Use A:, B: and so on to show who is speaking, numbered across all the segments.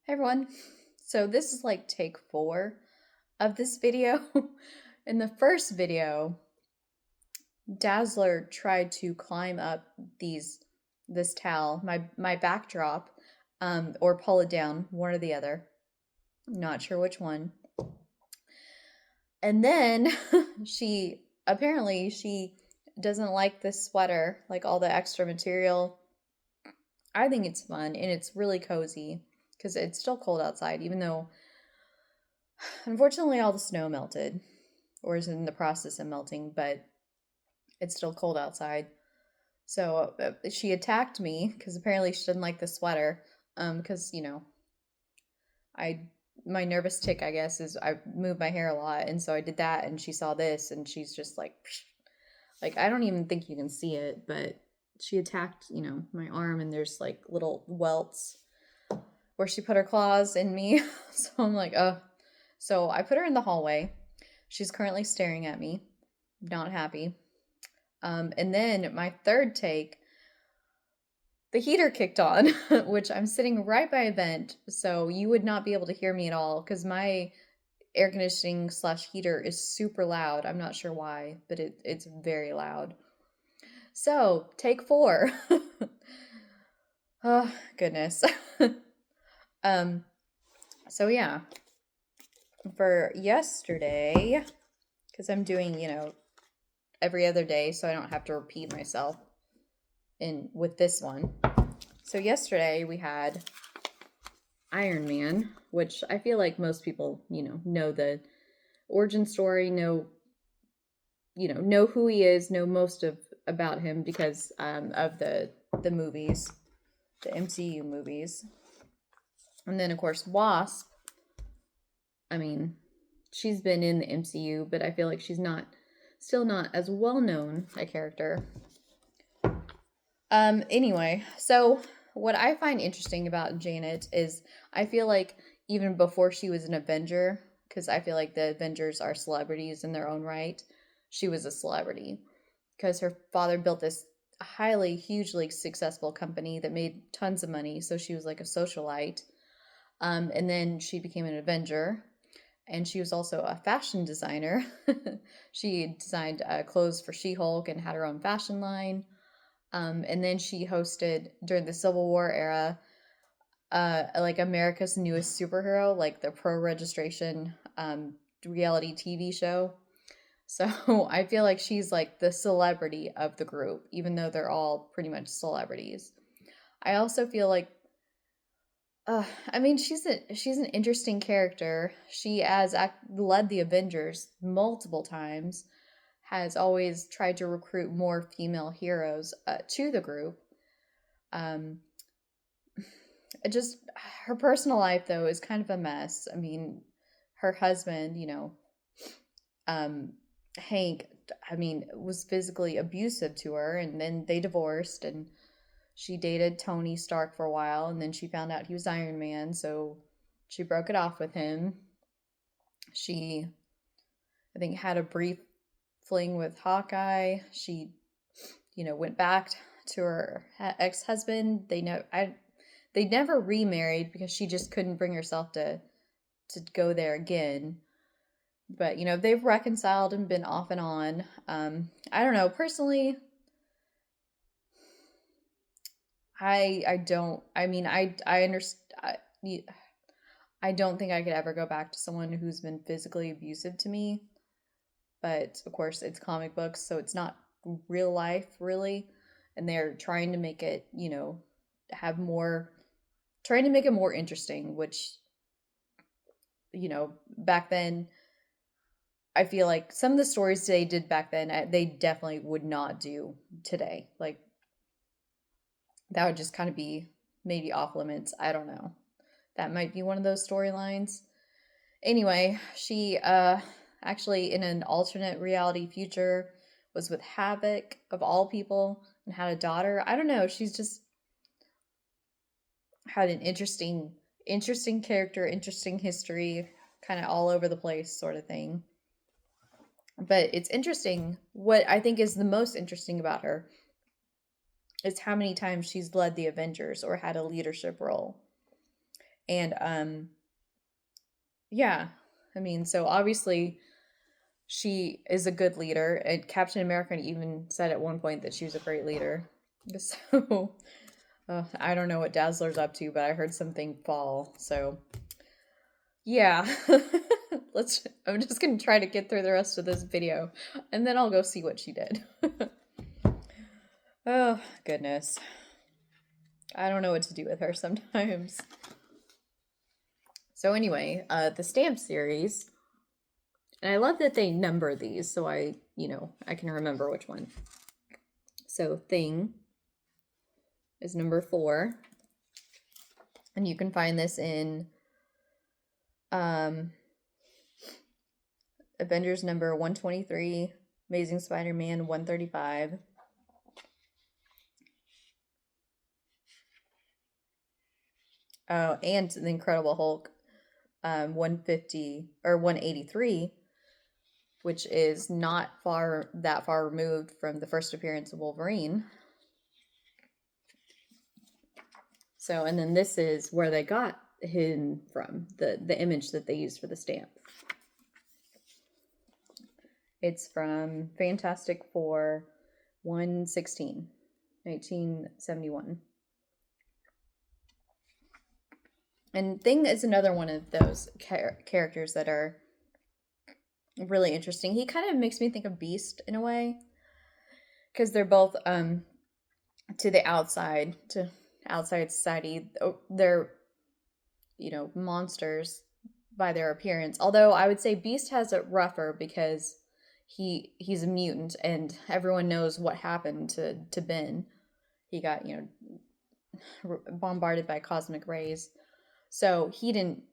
A: Hey everyone. So this is like take 4 of this video. In the first video, Dazzler tried to climb up this towel, my backdrop, or pull it down, one or the other. Not sure which one. And then she doesn't like this sweater, like all the extra material. I think it's fun and it's really cozy because it's still cold outside, even though unfortunately all the snow melted or is in the process of melting, but it's still cold outside. So she attacked me because apparently she didn't like the sweater. Because I my nervous tick, I guess, is I move my hair a lot, and so I did that, and she saw this, and she's just like, psh. Like I don't even think you can see it, but she attacked, my arm, and there's like little welts where she put her claws in me. So I'm like, oh. So I put her in the hallway. She's currently staring at me, not happy. And then my third take, the heater kicked on, which I'm sitting right by a vent, so you would not be able to hear me at all because my air conditioning slash heater is super loud. I'm not sure why, but it's very loud. So take 4. Oh goodness. um. So yeah, for yesterday, because I'm doing every other day, so I don't have to repeat myself in with this one. So yesterday we had Iron Man, which I feel like most people, know the origin story, know who he is, know most of about him because of the movies, the MCU movies. And then of course Wasp. I mean, she's been in the MCU, but I feel like she's still not as well known a character. Anyway, so what I find interesting about Janet is I feel like even before she was an Avenger, because I feel like the Avengers are celebrities in their own right, she was a celebrity because her father built this hugely successful company that made tons of money. So she was like a socialite. And then she became an Avenger. And she was also a fashion designer. She designed clothes for She-Hulk and had her own fashion line. And then she hosted during the Civil War era, like America's Newest Superhero, like the pro registration reality TV show. So I feel like she's like the celebrity of the group, even though they're all pretty much celebrities. I also feel like, I mean, she's an interesting character. She has led the Avengers multiple times, has always tried to recruit more female heroes to the group. Um, just her personal life though is kind of a mess. I mean, her husband, um, Hank, I mean, was physically abusive to her, and then they divorced, and she dated Tony Stark for a while, and then she found out he was Iron Man, so she broke it off with him. She, I think, had a brief fling with Hawkeye. She, went back to her ex-husband. They never remarried because she just couldn't bring herself to go there again. But they've reconciled and been off and on. I don't know, personally. I don't. I mean, I understand. I don't think I could ever go back to someone who's been physically abusive to me. But of course, it's comic books, so it's not real life, really. And they're trying to make it, have more, trying to make it more interesting, which, back then, I feel like some of the stories they did back then, they definitely would not do today. Like, that would just kind of be maybe off limits. I don't know. That might be one of those storylines. Anyway, she actually in an alternate reality future was with Havoc of all people and had a daughter. I don't know. She's just had an interesting character, interesting history, kind of all over the place sort of thing. But it's interesting. What I think is the most interesting about her is how many times she's led the Avengers or had a leadership role. And yeah, I mean, so obviously she is a good leader. And Captain America even said at one point that she was a great leader. So I don't know what Dazzler's up to, but I heard something fall. So yeah, I'm just gonna try to get through the rest of this video, and then I'll go see what she did. Oh goodness, I don't know what to do with her sometimes. So anyway, the stamp series, and I love that they number these, so I can remember which one. So Thing is number 4, and you can find this in Avengers number 123, Amazing Spider-Man 135. Oh, and the Incredible Hulk 150 or 183, which is not that far removed from the first appearance of Wolverine. So, and then this is where they got him from, the image that they used for the stamp. It's from Fantastic Four 116, 1971. And Thing is another one of those characters that are really interesting. He kind of makes me think of Beast in a way, because they're both to outside society. They're monsters by their appearance. Although I would say Beast has it rougher because he's a mutant and everyone knows what happened to Ben. He got bombarded by cosmic rays. So he didn't,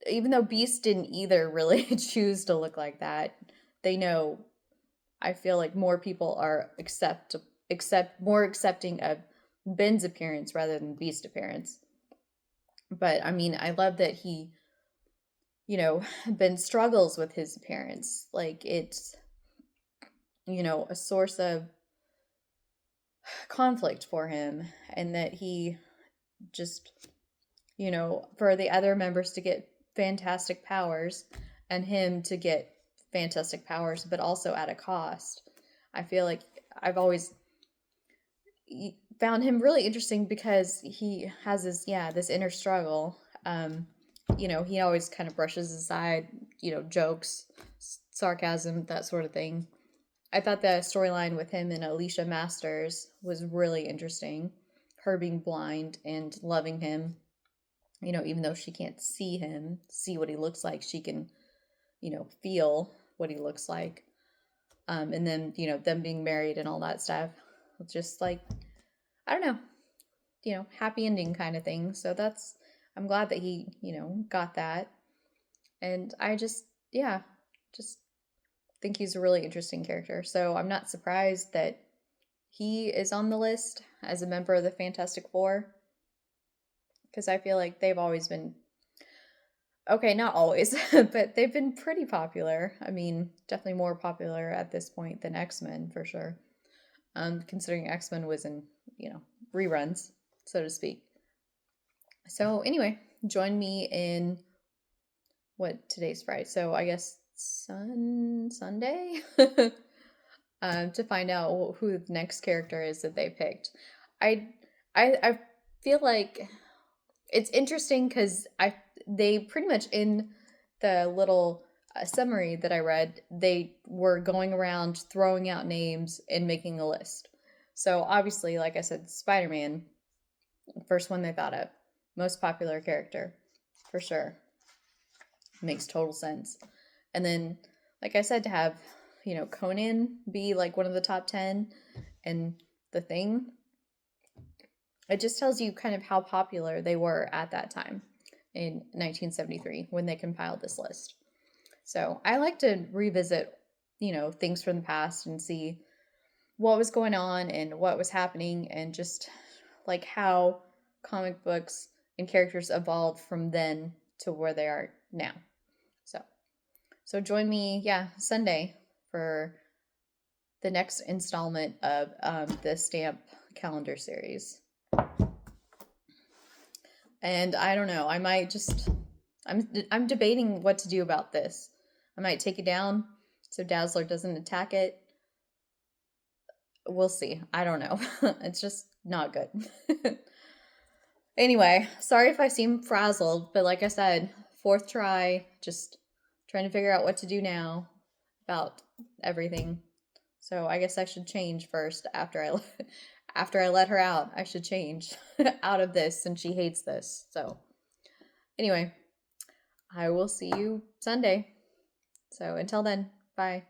A: even though Beast didn't either really choose to look like that, they know, I feel like more people are more accepting of Ben's appearance rather than Beast's appearance. But I mean, I love that he, Ben struggles with his appearance. Like it's, a source of conflict for him, and that he just, for the other members to get fantastic powers and him to get fantastic powers, but also at a cost. I feel like I've always found him really interesting because he has this inner struggle. He always kind of brushes aside, jokes, sarcasm, that sort of thing. I thought the storyline with him and Alicia Masters was really interesting. Her being blind and loving him, even though she can't see what he looks like, she can, feel what he looks like. And then, them being married and all that stuff. Just like, I don't know, happy ending kind of thing. So I'm glad that he, got that. And I just think he's a really interesting character. So I'm not surprised that he is on the list as a member of the Fantastic Four, because I feel like they've always been, okay, not always, but they've been pretty popular. I mean, definitely more popular at this point than X-Men, for sure. Considering X-Men was in, reruns, so to speak. So anyway, join me in today's Friday. So I guess Sunday to find out who the next character is that they picked. I feel like it's interesting because they pretty much, in the little summary that I read, they were going around throwing out names and making a list. So obviously, like I said, Spider-Man, first one they thought of, most popular character, for sure. Makes total sense. And then, like I said, to have, Conan be like one of the top 10 and The Thing, it just tells you kind of how popular they were at that time in 1973 when they compiled this list. So I like to revisit, things from the past and see what was going on and what was happening, and just like how comic books and characters evolved from then to where they are now. So join me, Sunday for the next installment of the Stamp Calendar series. And I don't know. I might just I'm debating what to do about this. I might take it down so Dazzler doesn't attack it. We'll see. I don't know. It's just not good. Anyway, sorry if I seem frazzled, but like I said, fourth try, just trying to figure out what to do now about everything. So I guess I should change first after I let her out. I should change out of this since she hates this. So anyway, I will see you Sunday. So until then, bye.